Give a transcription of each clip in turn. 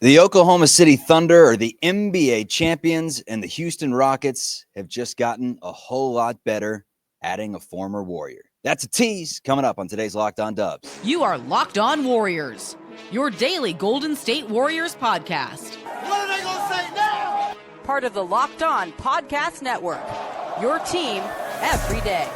The Oklahoma City Thunder are the NBA champions, and the Houston Rockets have just gotten a whole lot better, adding a former Warrior. That's a tease coming up on today's Locked On Dubs. You are Locked On Warriors, your daily Golden State Warriors podcast. What are they going to say now? Part of the Locked On Podcast Network, your team every day.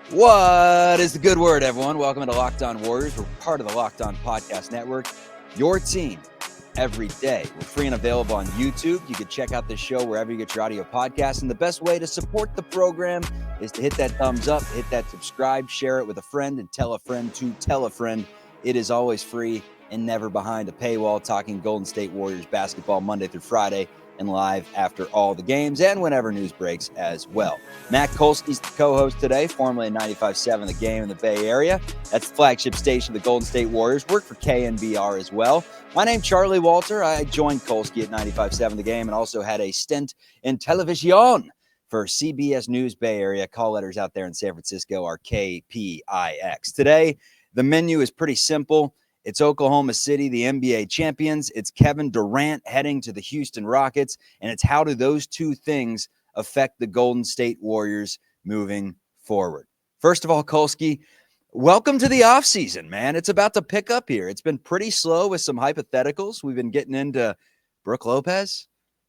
What is the good word, everyone? Welcome to Locked On Warriors. We're part of the Locked On Podcast Network, your team every day. We're free and available on YouTube. You can check out this show wherever you get your audio podcasts. And the best way to support the program is to hit that thumbs up, hit that subscribe, share it with a friend, and tell a friend to tell a friend. It is always free and never behind a paywall, talking Golden State Warriors basketball Monday through Friday and live after all the games and whenever news breaks as well. Matt Kolsky's the co-host today, formerly at 95.7 The Game in the Bay Area. That's the flagship station of the Golden State Warriors. Work for KNBR as well. My name's Charlie Walter. I joined Kolsky at 95.7 The Game and also had a stint in television for CBS News Bay Area. Call letters out there in San Francisco are KPIX. Today, the menu is pretty simple. It's Oklahoma City, the NBA champions. It's Kevin Durant heading to the Houston Rockets. And it's how do those two things affect the Golden State Warriors moving forward. First of all, Kolsky, welcome to the offseason, man. It's about to pick up here. It's been pretty slow with some hypotheticals. We've been getting into Brook Lopez,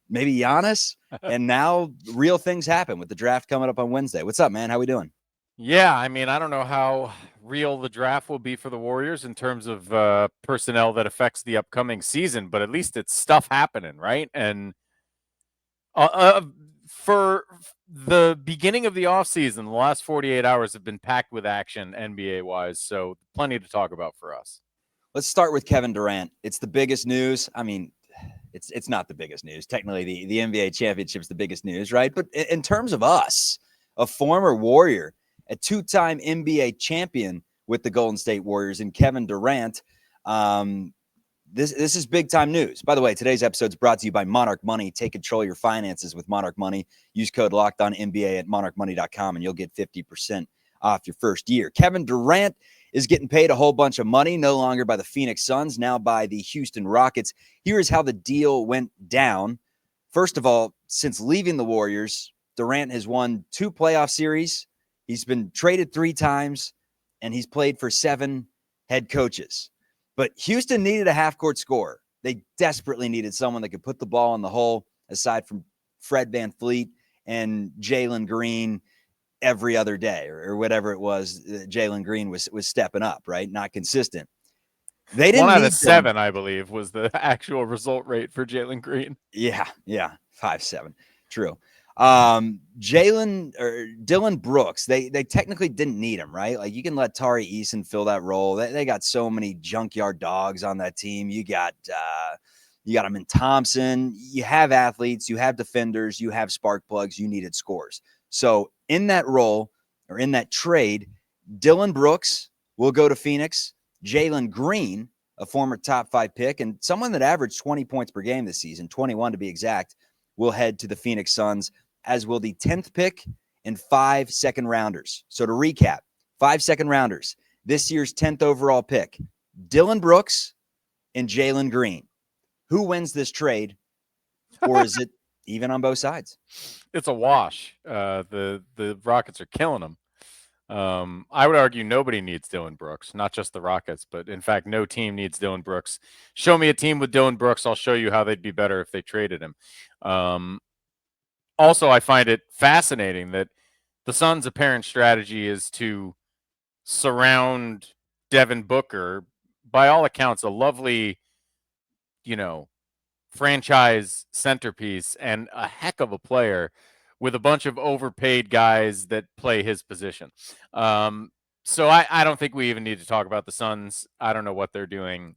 maybe Giannis, and now real things happen with the draft coming up on Wednesday. What's up, man? How we doing? Yeah, I mean, I don't know how real the draft will be for the Warriors in terms of personnel that affects the upcoming season, but at least it's stuff happening, right? And for the beginning of the offseason, the last 48 hours have been packed with action NBA-wise, so plenty to talk about for us. Let's start with Kevin Durant. It's the biggest news. I mean, it's not the biggest news. Technically, the NBA championship's the biggest news, right? But in terms of us, a former Warrior, a two-time NBA champion with the Golden State Warriors, and Kevin Durant. This is big-time news. By the way, today's episode is brought to you by Monarch Money. Take control of your finances with Monarch Money. Use code LOCKEDONNBA at monarchmoney.com, and you'll get 50% off your first year. Kevin Durant is getting paid a whole bunch of money, no longer by the Phoenix Suns, now by the Houston Rockets. Here is how the deal went down. First of all, since leaving the Warriors, Durant has won 2 playoff series. He's been traded 3 times, and he's played for 7 head coaches. But Houston needed a half-court scorer. They desperately needed someone that could put the ball in the hole, aside from Fred VanVleet and Jalen Green every other day, or whatever it was. Jalen Green was stepping up, right? Not consistent. They didn't 1 out need of 7, I believe, was the actual result rate for Jalen Green. Yeah, 5-7. True. Dylan Brooks, they technically didn't need him, right? Like, you can let Tari Eason fill that role. They got so many junkyard dogs on that team. You got him in Thompson. You have athletes, you have defenders, you have spark plugs. You needed scores. So in that role, or in that trade, Dylan Brooks will go to Phoenix. Jalen Green, a former top 5 pick and someone that averaged 20 points per game this season, 21 to be exact, will head to the Phoenix Suns, as will the 10th pick and 5 second-rounders. So to recap, 5 second-rounders, this year's 10th overall pick, Dylan Brooks and Jalen Green. Who wins this trade, or is it even on both sides? It's a wash. The Rockets are killing them. I would argue nobody needs Dylan Brooks, not just the Rockets, but in fact, no team needs Dylan Brooks. Show me a team with Dylan Brooks. I'll show you how they'd be better if they traded him. Also, I find it fascinating that the Suns' apparent strategy is to surround Devin Booker, by all accounts, a lovely, franchise centerpiece and a heck of a player, with a bunch of overpaid guys that play his position. So I don't think we even need to talk about the Suns. I don't know what they're doing,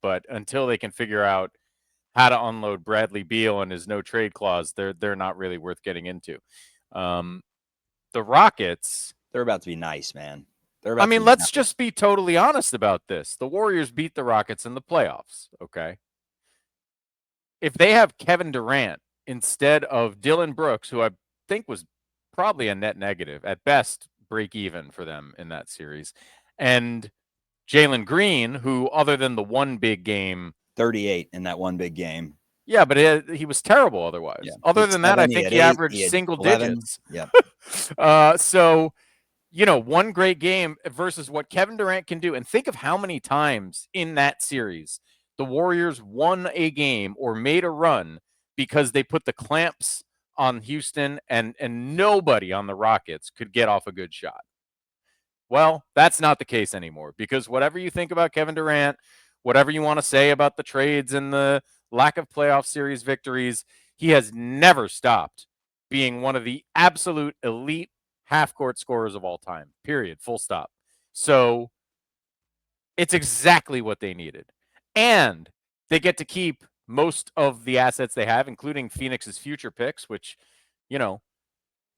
but until they can figure out how to unload Bradley Beal and his no trade clause, they're not really worth getting into. The Rockets, They're about to be nice, man. Let's just be totally honest about this. The Warriors beat the Rockets in the playoffs, okay? If they have Kevin Durant instead of Dylan Brooks, who I think was probably a net negative. At best, break even for them in that series. And Jalen Green, who other than the one big game, 38 in that one big game. yeah, but he was terrible otherwise. Yeah. Other than that, I He think had he 8, averaged he had single 11. digits. Yep. So, one great game versus what Kevin Durant can do. And think of how many times in that series the Warriors won a game or made a run because they put the clamps on Houston and nobody on the Rockets could get off a good shot. Well, that's not the case anymore because whatever you think about Kevin Durant, whatever you want to say about the trades and the lack of playoff series victories, he has never stopped being one of the absolute elite half-court scorers of all time, period, full stop. So it's exactly what they needed. And they get to keep most of the assets they have, including Phoenix's future picks, which,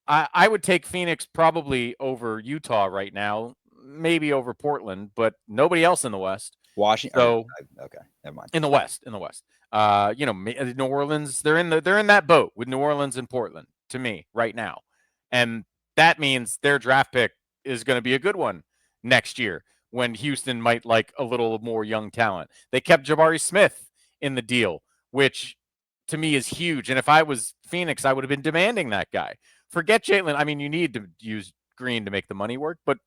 I would take Phoenix probably over Utah right now, maybe over Portland, but nobody else in the West. Washington. So Okay, never mind. in the West. New Orleans, they're in that boat with New Orleans and Portland to me right now. And that means their draft pick is going to be a good one next year when Houston might like a little more young talent. They kept Jabari Smith in the deal, which to me is huge. And if I was Phoenix, I would have been demanding that guy. Forget Jalen. I mean, you need to use Green to make the money work, but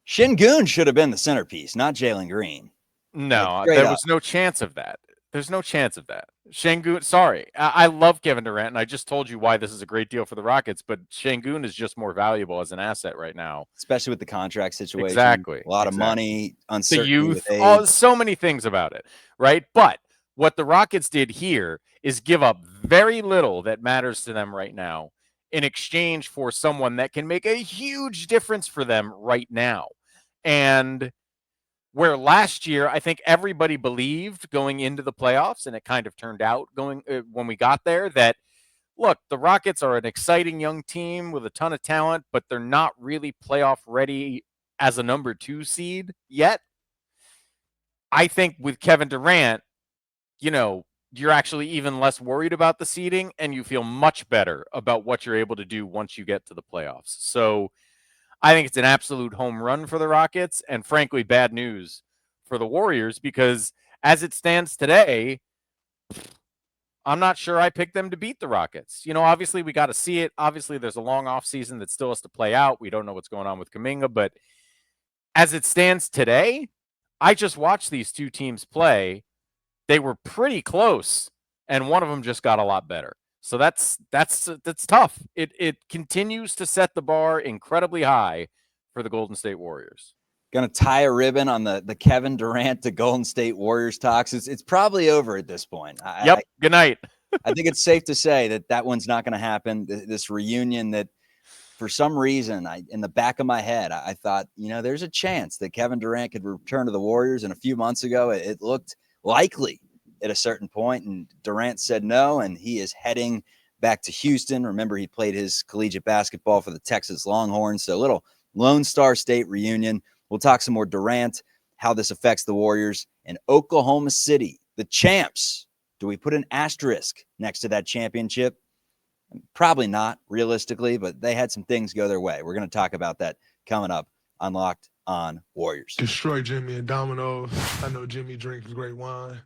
Şengün should have been the centerpiece, not Jalen Green. No, there was no chance of that. There's no chance of that. Şengün, sorry. I love Kevin Durant, and I just told you why this is a great deal for the Rockets, but Şengün is just more valuable as an asset right now. Especially with the contract situation. Exactly. A lot of money, uncertainty the youth, with age. So many things about it, right? But what the Rockets did here is give up very little that matters to them right now in exchange for someone that can make a huge difference for them right now. And where last year, I think everybody believed going into the playoffs, and it kind of turned out when we got there that, look, the Rockets are an exciting young team with a ton of talent, but they're not really playoff ready as a number 2 seed yet. I think with Kevin Durant, you're actually even less worried about the seeding, and you feel much better about what you're able to do once you get to the playoffs. So I think it's an absolute home run for the Rockets and, frankly, bad news for the Warriors because as it stands today, I'm not sure I picked them to beat the Rockets. Obviously, we got to see it. Obviously, there's a long offseason that still has to play out. We don't know what's going on with Kuminga, but as it stands today, I just watched these two teams play. They were pretty close, and one of them just got a lot better. So that's tough. It continues to set the bar incredibly high for the Golden State Warriors. Going to tie a ribbon on the Kevin Durant to Golden State Warriors talks. It's probably over at this point. Good night. I think it's safe to say that one's not going to happen. This reunion that for some reason, in the back of my head, I thought, there's a chance that Kevin Durant could return to the Warriors. And a few months ago, it looked likely at a certain point, and Durant said no, and he is heading back to Houston. Remember, he played his collegiate basketball for the Texas Longhorns, so a little Lone Star State reunion. We'll talk some more Durant, how this affects the Warriors, and Oklahoma City, the champs. Do we put an asterisk next to that championship? Probably not, realistically, but they had some things go their way. We're going to talk about that coming up on Locked On Warriors. Destroy Jimmy and Domino's. I know Jimmy drinks great wine.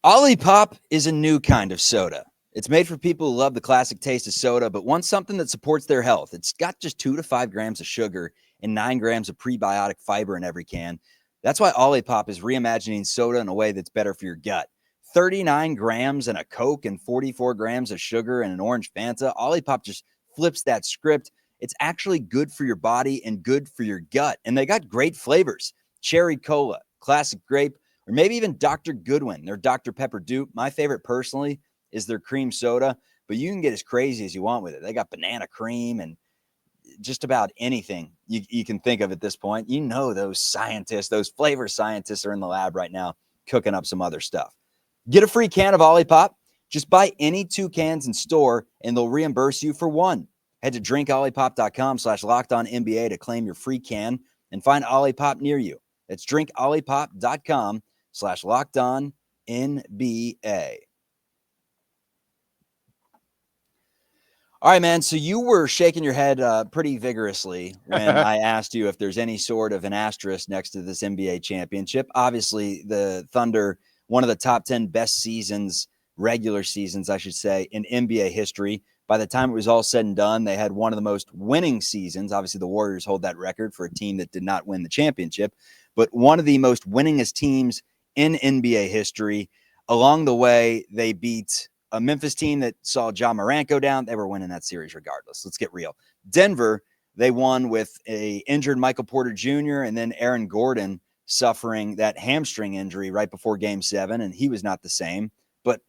OLIPOP is a new kind of soda. It's made for people who love the classic taste of soda, but want something that supports their health. It's got just 2 to 5 grams of sugar and 9 grams of prebiotic fiber in every can. That's why OLIPOP is reimagining soda in a way that's better for your gut. 39 grams in a Coke and 44 grams of sugar in an orange Fanta. OLIPOP just flips that script. It's actually good for your body and good for your gut. And they got great flavors. Cherry Cola, classic grape, or maybe even Dr. Goodwin, their Dr. Pepper dupe. My favorite personally is their cream soda, but you can get as crazy as you want with it. They got banana cream and just about anything you can think of at this point. Those scientists, those flavor scientists are in the lab right now cooking up some other stuff. Get a free can of OLIPOP. Just buy any 2 cans in store and they'll reimburse you for 1. Head to drinkolipop.com/LockedOnNBA to claim your free can and find OLIPOP near you. It's drinkolipop.com/LockedOnNBA. All right, man. So you were shaking your head pretty vigorously when I asked you if there's any sort of an asterisk next to this NBA championship. Obviously, the Thunder, one of the top 10 best seasons, regular seasons, I should say, in NBA history. By the time it was all said and done, they had one of the most winning seasons. Obviously, the Warriors hold that record for a team that did not win the championship, but one of the most winningest teams in NBA history. Along the way, they beat a Memphis team that saw Ja Morant go down. They were winning that series regardless. Let's get real. Denver, they won with a injured Michael Porter Jr. and then Aaron Gordon suffering that hamstring injury right before Game 7, and he was not the same. But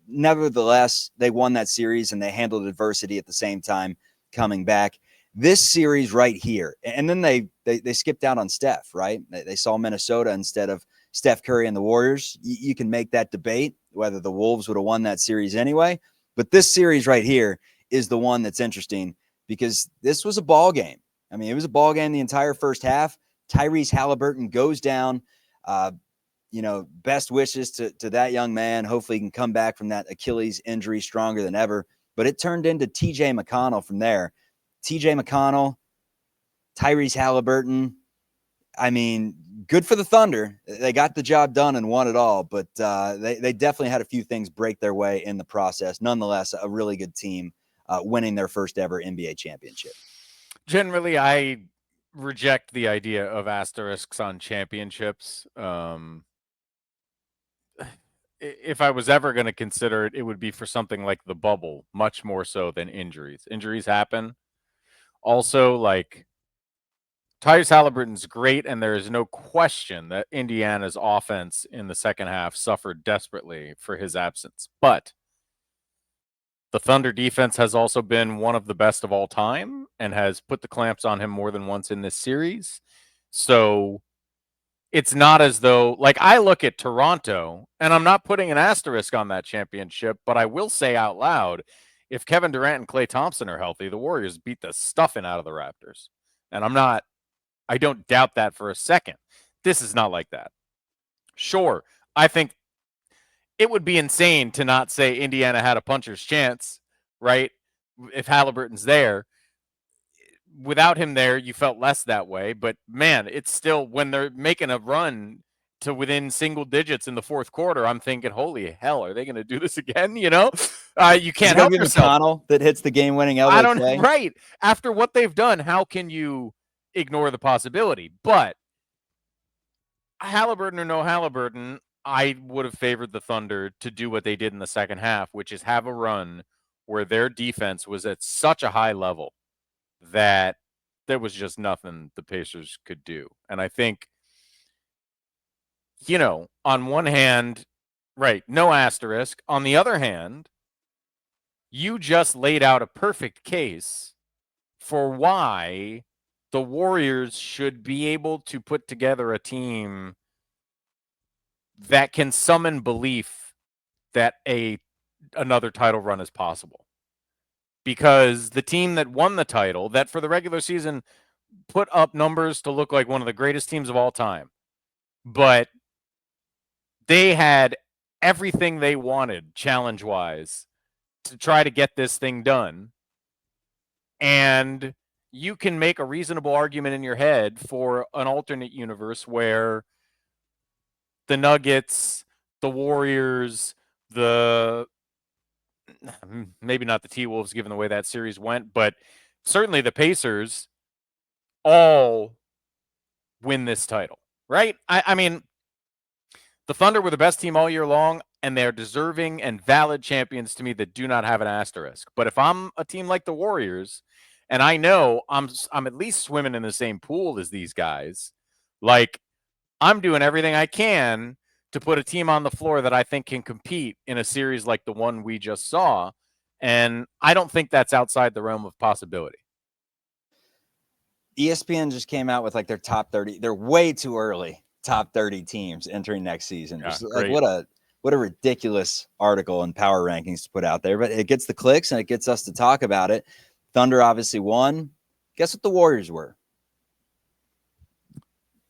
nevertheless, they won that series and they handled adversity at the same time coming back. This series right here, and then they skipped out on Steph, right? They saw Minnesota instead of Steph Curry and the Warriors. You can make that debate whether the Wolves would have won that series anyway. But this series right here is the one that's interesting because this was a ball game. I mean, it was a ball game the entire first half. Tyrese Halliburton goes down. Best wishes to that young man. Hopefully he can come back from that Achilles injury stronger than ever. But it turned into TJ McConnell from there. TJ McConnell, Tyrese Halliburton. I mean, good for the Thunder. They got the job done and won it all, but they definitely had a few things break their way in the process. Nonetheless, a really good team winning their first ever NBA championship. Generally, I reject the idea of asterisks on championships. If I was ever going to consider it, it would be for something like the bubble, much more so than injuries. Injuries happen. Also, like, Tyrese Halliburton's great, and there is no question that Indiana's offense in the second half suffered desperately for his absence. But the Thunder defense has also been one of the best of all time and has put the clamps on him more than once in this series. So it's not as though, like, I look at Toronto, and I'm not putting an asterisk on that championship, but I will say out loud, if Kevin Durant and Klay Thompson are healthy, the Warriors beat the stuffing out of the Raptors. And I don't doubt that for a second. This is not like that. Sure, I think it would be insane to not say Indiana had a puncher's chance, right? If Halliburton's there. Without him there, you felt less that way. But, man, it's still, when they're making a run to within single digits in the fourth quarter, I'm thinking, holy hell, are they going to do this again? You can't help yourself. McConnell that hits the game-winning elbow. I don't know. Right. After what they've done, how can you ignore the possibility? But Halliburton or no Halliburton, I would have favored the Thunder to do what they did in the second half, which is have a run where their defense was at such a high level that there was just nothing the Pacers could do. And I think, on one hand, right, no asterisk. On the other hand, you just laid out a perfect case for why the Warriors should be able to put together a team that can summon belief that another title run is possible. Because the team that won the title, that for the regular season put up numbers to look like one of the greatest teams of all time, but they had everything they wanted challenge-wise to try to get this thing done. And you can make a reasonable argument in your head for an alternate universe where the Nuggets, the Warriors, maybe not the T-Wolves given the way that series went, but certainly the Pacers all win this title, right? I mean, the Thunder were the best team all year long, and they're deserving and valid champions to me that do not have an asterisk. But if I'm a team like the Warriors, and I know I'm at least swimming in the same pool as these guys, like, I'm doing everything I can to put a team on the floor that I think can compete in a series like the one we just saw. And I don't think that's outside the realm of possibility. ESPN just came out with like their top 30. They're way too early. Top 30 teams entering next season. Yeah, like what a ridiculous article and power rankings to put out there. But it gets the clicks and it gets us to talk about it. Thunder obviously won. Guess what the Warriors were?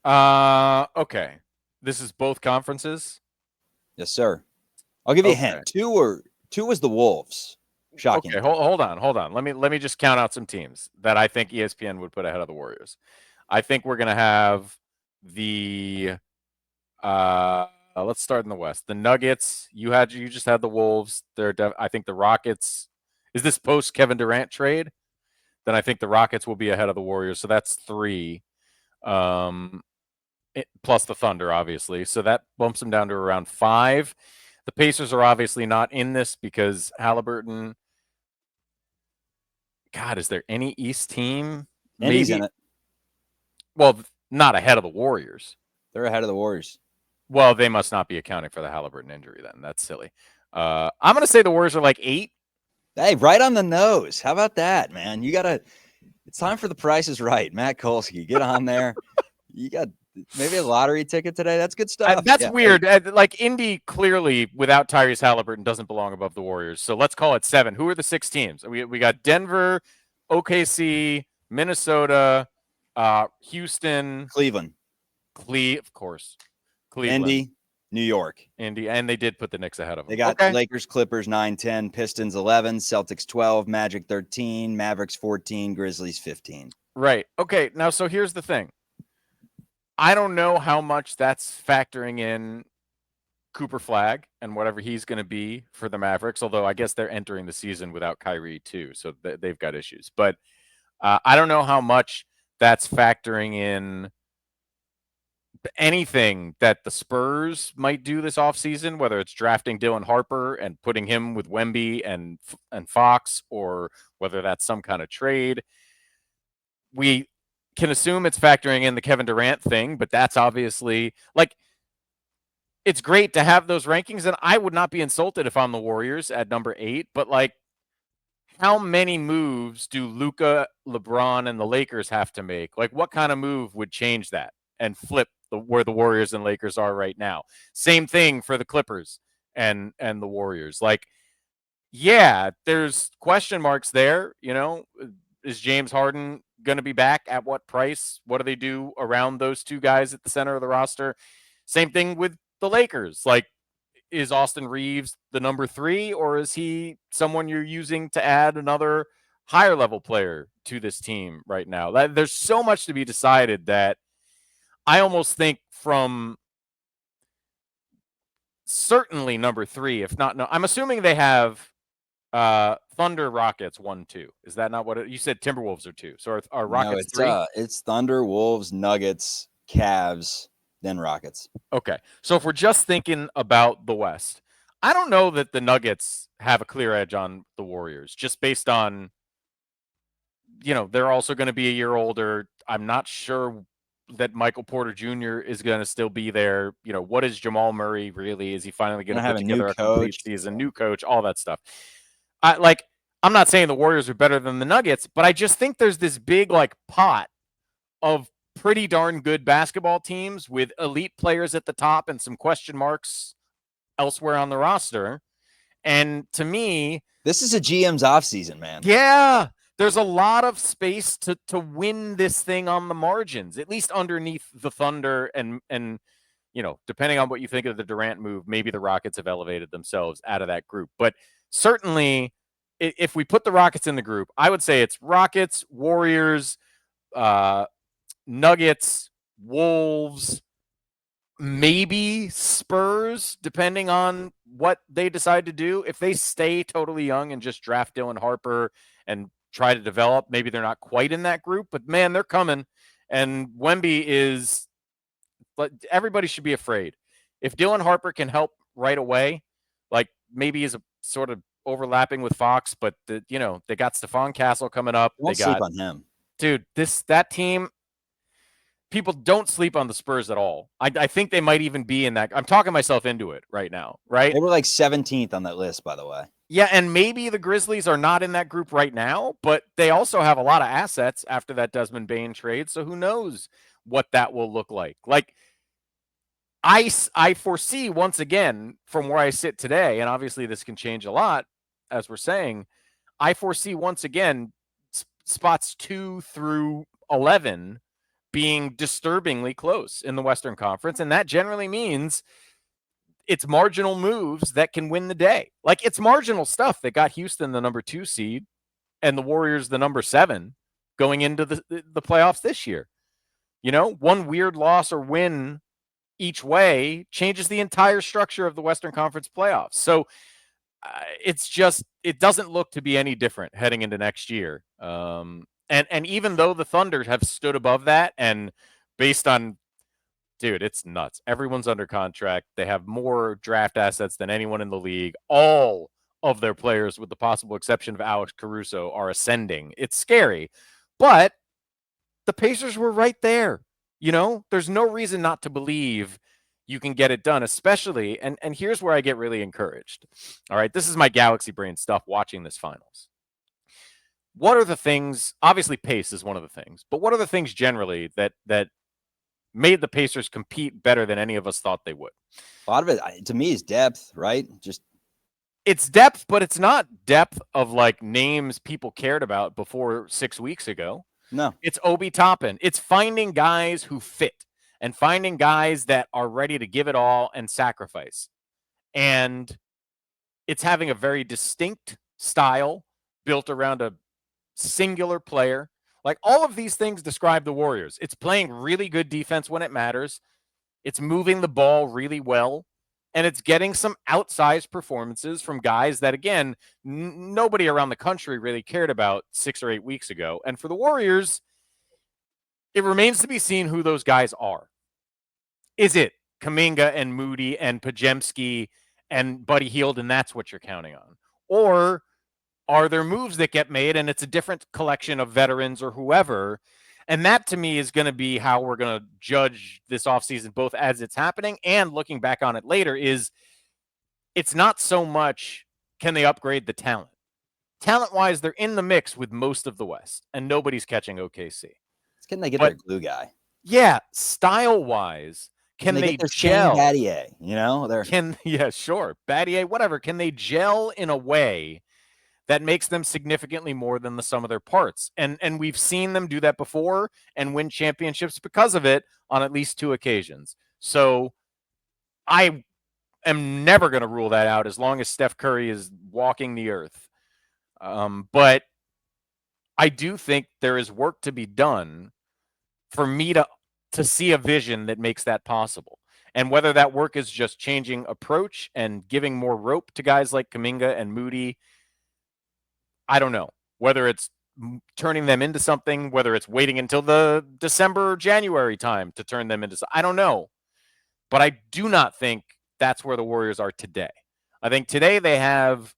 Okay. This is both conferences? Yes, sir. I'll give you a hint. Two was the Wolves. Shocking. Okay, hold on. Let me just count out some teams that I think ESPN would put ahead of the Warriors. I think we're gonna have the let's start in the West. The Nuggets. You just had the Wolves. I think the Rockets. Is this post Kevin Durant trade? Then I think the Rockets will be ahead of the Warriors. So that's 3. Plus the Thunder, obviously. So that bumps them down to around 5. The Pacers are obviously not in this because Halliburton. God, is there any East team? Indy's Maybe. in it. Well, not ahead of the Warriors. They're ahead of the Warriors. Well, they must not be accounting for the Halliburton injury then. That's silly. I'm going to say the Warriors are like 8. Hey, right on the nose. How about that, man? It's time for the Price is Right. Matt Kolsky, get on there. You got maybe a lottery ticket today. That's good stuff. That's weird. Like Indy clearly without Tyrese Halliburton doesn't belong above the Warriors. So let's call it 7. Who are the 6 teams? We got Denver, OKC, Minnesota, Houston, Cleveland, of course, Cleveland, Indy, New York. Indy, and they did put the Knicks ahead of them. They got Lakers, Clippers 9-10, Pistons 11, Celtics 12, Magic 13, Mavericks 14, Grizzlies 15. Right. Okay. Now, so here's the thing. I don't know how much that's factoring in Cooper Flagg and whatever he's going to be for the Mavericks, although I guess they're entering the season without Kyrie too, so they've got issues. But I don't know how much that's factoring in anything that the Spurs might do this offseason, whether it's drafting Dylan Harper and putting him with Wemby and Fox, or whether that's some kind of trade. We can assume it's factoring in the Kevin Durant thing, but that's obviously like, it's great to have those rankings, and I would not be insulted if I'm the Warriors at number 8, but like, how many moves do Luka, LeBron, and the Lakers have to make? Like, what kind of move would change that and flip where the Warriors and Lakers are right now? Same thing for the Clippers and the Warriors. Like, yeah, there's question marks there. You know, is James Harden going to be back? At what price? What do they do around those 2 guys at the center of the roster? Same thing with the Lakers. Like, is Austin Reeves the number 3, or is he someone you're using to add another higher level player to this team right now? There's so much to be decided that I almost think from certainly number 3, if not, no, I'm assuming they have Thunder, Rockets 1, 2. Is that not what you said? Timberwolves are 2. So are Rockets 3? It's Thunder, Wolves, Nuggets, Cavs, then Rockets. Okay. So if we're just thinking about the West, I don't know that the Nuggets have a clear edge on the Warriors, just based on, you know, they're also going to be a year older. I'm not sure that Michael Porter Jr. is going to still be there. You know, what is Jamal Murray really? Is he finally going to put together a complete season? New coach, all that stuff. I'm not saying the Warriors are better than the Nuggets, but I just think there's this big like pot of pretty darn good basketball teams with elite players at the top and some question marks elsewhere on the roster. And to me, this is a GM's offseason, man. Yeah, there's a lot of space to win this thing on the margins, at least underneath the Thunder. And you know, depending on what you think of the Durant move, maybe the Rockets have elevated themselves out of that group. But certainly, if we put the Rockets in the group, I would say it's Rockets, Warriors, Nuggets, Wolves, maybe Spurs, depending on what they decide to do. If they stay totally young and just draft Dylan Harper and try to develop, maybe they're not quite in that group, but man, they're coming. And Wemby is, but everybody should be afraid. If Dylan Harper can help right away, like maybe he's a sort of overlapping with Fox, but you know, they got Stephon Castle coming up. Don't sleep on him. Dude, that team, people don't sleep on the Spurs at all. I think they might even be in that. I'm talking myself into it right now, right? They were like 17th on that list, by the way. Yeah, and maybe the Grizzlies are not in that group right now, but they also have a lot of assets after that Desmond Bane trade, so who knows what that will look like. Like, I foresee, once again, from where I sit today, and obviously this can change a lot, as we're saying, I foresee, once again, spots 2 through 11 being disturbingly close in the Western Conference, and that generally means it's marginal moves that can win the day. Like, it's marginal stuff that got Houston the number 2 seed and the Warriors the number 7 going into the playoffs this year. You know, one weird loss or win each way changes the entire structure of the Western Conference playoffs. So it's just, it doesn't look to be any different heading into next year. And even though the Thunder have stood above that, and based on, dude, it's nuts. Everyone's under contract. They have more draft assets than anyone in the league. All of their players, with the possible exception of Alex Caruso, are ascending. It's scary. But the Pacers were right there. You know, there's no reason not to believe you can get it done, especially, and here's where I get really encouraged. All right, this is my galaxy brain stuff watching this finals. What are the things, obviously pace is one of the things, but what are the things generally that made the Pacers compete better than any of us thought they would? A lot of it, to me, is depth, right? Just it's depth, but it's not depth of like names people cared about before 6 weeks ago. No. It's Obi Toppin. It's finding guys who fit and finding guys that are ready to give it all and sacrifice. And it's having a very distinct style built around a singular player. Like, all of these things describe the Warriors. It's playing really good defense when it matters. It's moving the ball really well. And it's getting some outsized performances from guys that, again, nobody around the country really cared about 6 or 8 weeks ago. And for the Warriors, it remains to be seen who those guys are. Is it Kuminga and Moody and Podziemski and Buddy Hield, and that's what you're counting on? Or are there moves that get made and it's a different collection of veterans or whoever? And that, to me, is going to be how we're going to judge this offseason, both as it's happening and looking back on it later. Is it's not so much can they upgrade the talent. Talent-wise, they're in the mix with most of the West, and nobody's catching OKC. Can they get their glue guy? Yeah, style-wise, can they get their gel? Battier, you know? Yeah, sure. Battier, whatever. Can they gel in a way that makes them significantly more than the sum of their parts? And we've seen them do that before and win championships because of it on at least 2 occasions. So I am never going to rule that out as long as Steph Curry is walking the earth. But I do think there is work to be done for me to see a vision that makes that possible. And whether that work is just changing approach and giving more rope to guys like Kuminga and Moody, I don't know. Whether it's turning them into something, whether it's waiting until the December, January time to turn them into something, I don't know. But I do not think that's where the Warriors are today. I think today they have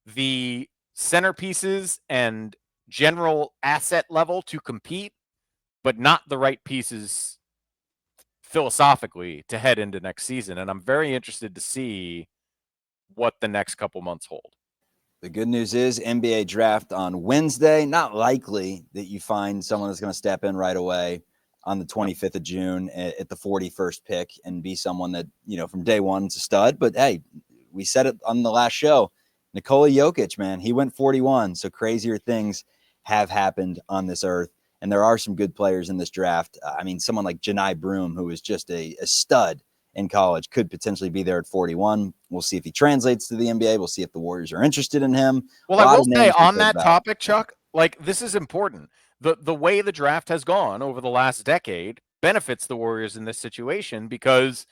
the centerpieces and general asset level to compete, but not the right pieces philosophically to head into next season. And I'm very interested to see what the next couple months hold. The good news is NBA draft on Wednesday. Not likely that you find someone that's going to step in right away on the 25th of June at the 41st pick and be someone that, you know, from day one is a stud. But hey, we said it on the last show. Nikola Jokic, man, he went 41. So crazier things have happened on this earth. And there are some good players in this draft. I mean, someone like Janai Broom, who is just a stud in college, could potentially be there at 41. We'll see if he translates to the NBA. We'll see if the Warriors are interested in him. Well, I will say on that topic, Chuck, like, this is important. The way the draft has gone over the last decade benefits the Warriors in this situation, because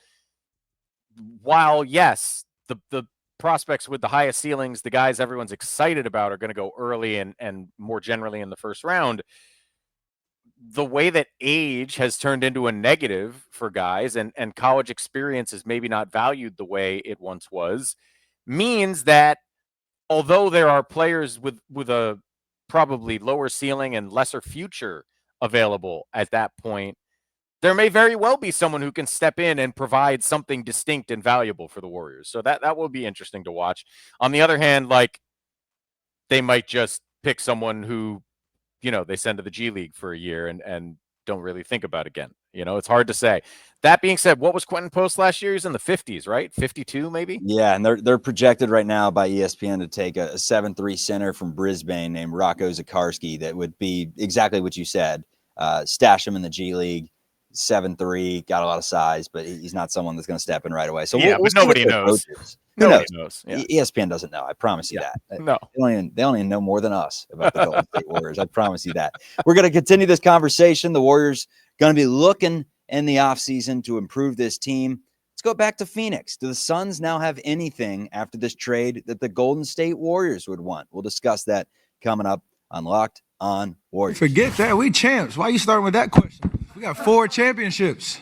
while, yes, the prospects with the highest ceilings, the guys everyone's excited about, are going to go early and more generally in the first round, the way that age has turned into a negative for guys and college experience is maybe not valued the way it once was, means that although there are players with a probably lower ceiling and lesser future available at that point, there may very well be someone who can step in and provide something distinct and valuable for the Warriors. So that will be interesting to watch. On the other hand, like, they might just pick someone who, you know, they send to the G League for a year and don't really think about again. You know, it's hard to say. That being said, what was Quentin Post last year? He's in the 50s, right? 52 maybe? Yeah, and they're projected right now by ESPN to take a 7'3" center from Brisbane named Rocco Zakarski that would be exactly what you said. Stash him in the G League, 7'3", got a lot of size, but he's not someone that's going to step in right away. So Yeah, we'll but see what nobody their knows. approach is. Who Nobody knows? knows. Yeah. ESPN doesn't know. I promise you that. No. They don't even know more than us about the Golden State Warriors. I promise you that. We're going to continue this conversation. The Warriors going to be looking in the offseason to improve this team. Let's go back to Phoenix. Do the Suns now have anything after this trade that the Golden State Warriors would want? We'll discuss that coming up on Locked On Warriors. Forget that. We champs. Why are you starting with that question? We got 4 championships.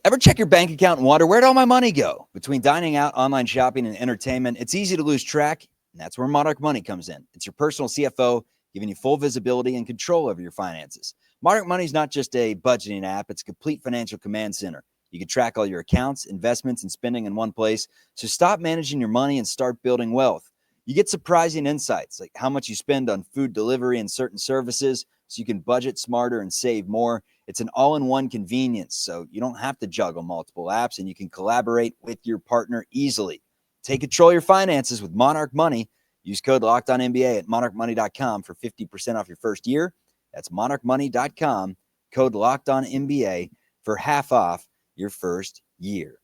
Ever check your bank account and wonder, where'd all my money go? Between dining out, online shopping, and entertainment, it's easy to lose track, and that's where Monarch Money comes in. It's your personal CFO, giving you full visibility and control over your finances. Monarch Money is not just a budgeting app, it's a complete financial command center. You can track all your accounts, investments, and spending in one place. So stop managing your money and start building wealth. You get surprising insights, like how much you spend on food delivery and certain services, so you can budget smarter and save more. It's an all-in-one convenience, so you don't have to juggle multiple apps, and you can collaborate with your partner easily. Take control of your finances with Monarch Money. Use code LOCKEDONNBA at monarchmoney.com for 50% off your first year. That's monarchmoney.com, code LOCKEDONNBA for half off your first year.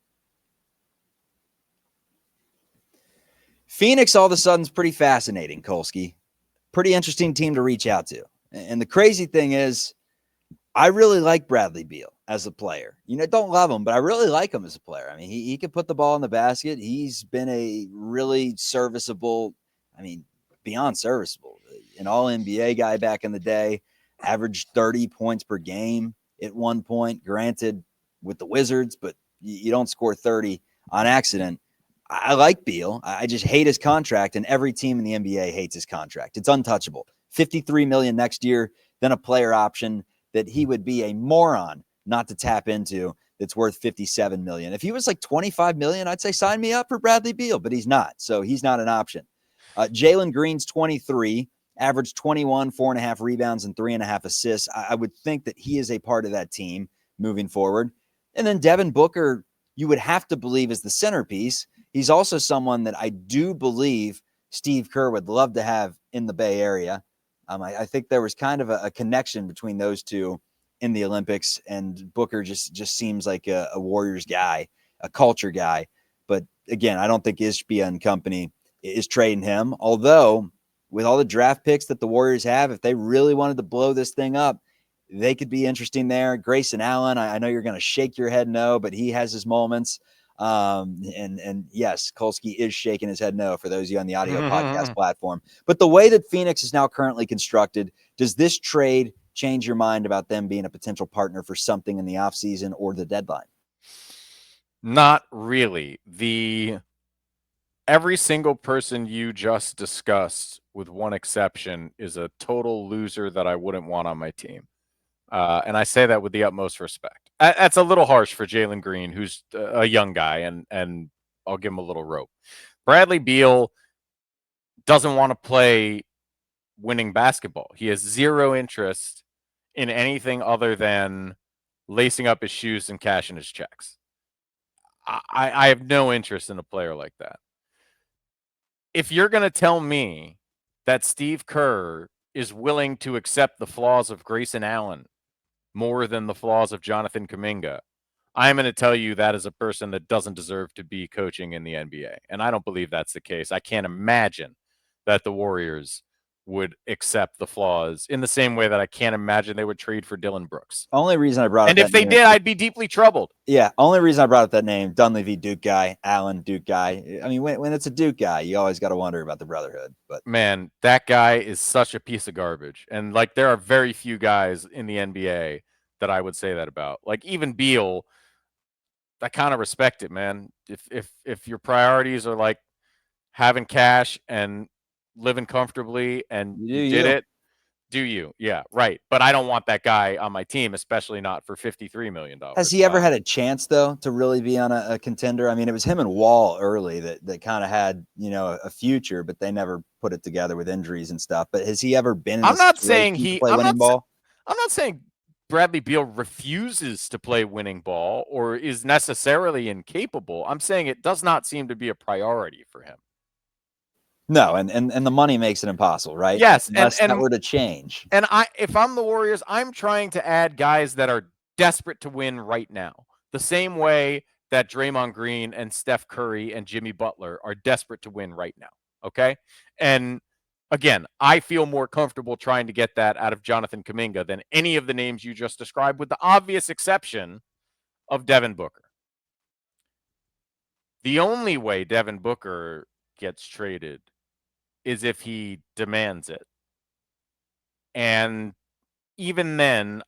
Phoenix all of a sudden is pretty fascinating, Kolsky. Pretty interesting team to reach out to. And the crazy thing is, I really like Bradley Beal as a player. Don't love him, but I really like him as a player. I mean, he can put the ball in the basket. He's been a really serviceable, beyond serviceable, an all-NBA guy back in the day, averaged 30 points per game at one point, granted with the Wizards, but you don't score 30 on accident. I like Beal. I just hate his contract, and every team in the NBA hates his contract. It's untouchable. $53 million next year, then a player option that he would be a moron not to tap into that's worth $57 million. If he was like $25 million, I'd say sign me up for Bradley Beal, but he's not. So he's not an option. Jalen Green's 23, averaged 21, 4.5 rebounds, and 3.5 assists. I would think that he is a part of that team moving forward. And then Devin Booker, you would have to believe, is the centerpiece. He's also someone that I do believe Steve Kerr would love to have in the Bay Area. I think there was kind of a connection between those two in the Olympics, and Booker just seems like a Warriors guy, a culture guy. But again, I don't think Ishbia and company is trading him. Although with all the draft picks that the Warriors have, if they really wanted to blow this thing up, they could be interesting there. Grayson Allen, I know you're going to shake your head no, but he has his moments. And yes, Kolsky is shaking his head no for those of you on the audio podcast platform. But the way that Phoenix is now currently constructed, does this trade change your mind about them being a potential partner for something in the offseason or the deadline? Not really. Every single person you just discussed, with one exception, is a total loser that I wouldn't want on my team. And I say that with the utmost respect. That's a little harsh for Jalen Green, who's a young guy, and I'll give him a little rope. Bradley Beal doesn't want to play winning basketball. He has zero interest in anything other than lacing up his shoes and cashing his checks. I have no interest in a player like that. If you're going to tell me that Steve Kerr is willing to accept the flaws of Grayson Allen more than the flaws of Jonathan Kuminga, I'm going to tell you that is a person that doesn't deserve to be coaching in the NBA. And I don't believe that's the case. I can't imagine that the Warriors would accept the flaws in the same way that I can't imagine they would trade for Dylan Brooks. Only reason I brought up and if they did, I'd be deeply troubled. Yeah, only reason I brought up that name, Dunleavy Duke guy, Allen Duke guy. I mean, when it's a Duke guy, you always got to wonder about the brotherhood. But man, that guy is such a piece of garbage. And like, there are very few guys in the NBA that I would say that about. Like, even Beal, I kind of respect it, man. If your priorities are like having cash and living comfortably, and you did it, do you? Yeah, right. But I don't want that guy on my team, especially not for $53 million. Has he ever had a chance, though, to really be on a contender? I mean, it was him and Wall early that kind of had, a future, but they never put it together with injuries and stuff. But has he ever been in I'm not saying ball? I'm not saying Bradley Beal refuses to play winning ball or is necessarily incapable. I'm saying it does not seem to be a priority for him. No, and the money makes it impossible, right? Yes, Unless and that were to change. And if I'm the Warriors, I'm trying to add guys that are desperate to win right now. The same way that Draymond Green and Steph Curry and Jimmy Butler are desperate to win right now. Okay. And again, I feel more comfortable trying to get that out of Jonathan Kuminga than any of the names you just described, with the obvious exception of Devin Booker. The only way Devin Booker gets traded is if he demands it. And even then,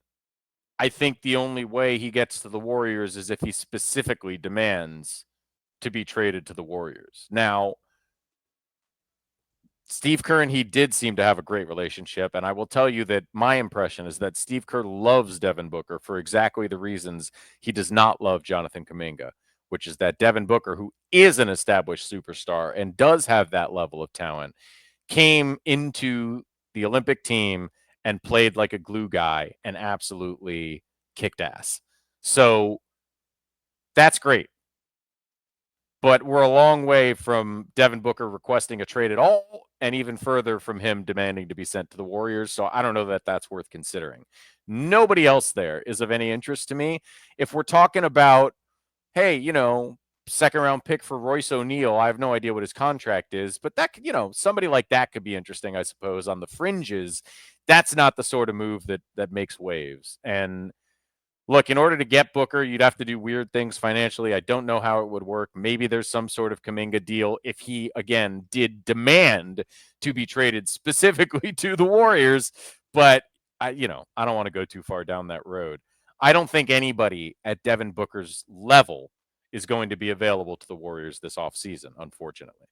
I think the only way he gets to the Warriors is if he specifically demands to be traded to the Warriors. Now, Steve Kerr and he did seem to have a great relationship, and I will tell you that my impression is that Steve Kerr loves Devin Booker for exactly the reasons he does not love Jonathan Kuminga, which is that Devin Booker, who is an established superstar and does have that level of talent, came into the Olympic team and played like a glue guy and absolutely kicked ass. So that's great. But we're a long way from Devin Booker requesting a trade at all, and even further from him demanding to be sent to the Warriors. So I don't know that that's worth considering. Nobody else there is of any interest to me. If we're talking about, hey, second round pick for Royce O'Neal, I have no idea what his contract is, but that could, somebody like that could be interesting, I suppose, on the fringes. That's not the sort of move that makes waves. And look, in order to get Booker, you'd have to do weird things financially. I don't know how it would work. Maybe there's some sort of Kuminga deal if he, again, did demand to be traded specifically to the Warriors. But, I don't want to go too far down that road. I don't think anybody at Devin Booker's level is going to be available to the Warriors this offseason, unfortunately.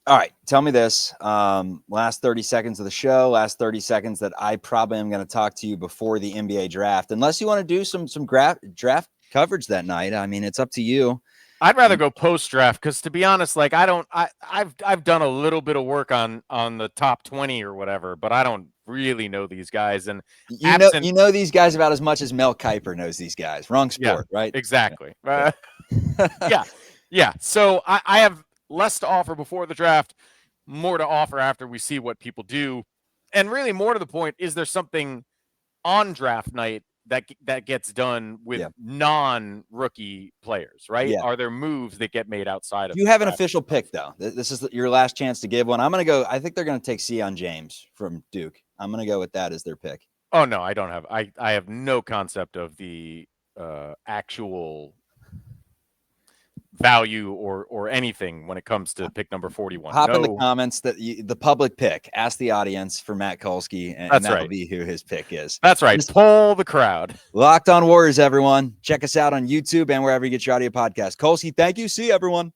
All right, tell me this. Last 30 seconds of the show, last 30 seconds that I probably am going to talk to you before the NBA draft, unless you want to do some draft coverage that night. I mean, it's up to you. I'd rather go post draft because, to be honest, like I've done a little bit of work on the top 20 or whatever, but I don't really know these guys. And you know these guys about as much as Mel Kiper knows these guys. Wrong sport, right? Exactly. Yeah. So I have less to offer before the draft, more to offer after we see what people do. And really, more to the point, is there something on draft night that gets done with non-rookie players, right? Yeah. Are there moves that get made outside of you have an official pick, though? This is your last chance to give one. I'm going to go. I think they're going to take Sion James from Duke. I'm going to go with that as their pick. Oh, no, I don't have. I have no concept of the actual value or anything when it comes to pick number 41. Hop in the comments that the public pick. Ask the audience for Matt Kolsky, and that'll be who his pick is. That's right. Poll the crowd. Locked On Warriors, everyone. Check us out on YouTube and wherever you get your audio podcast. Kolsky, thank you. See you, everyone.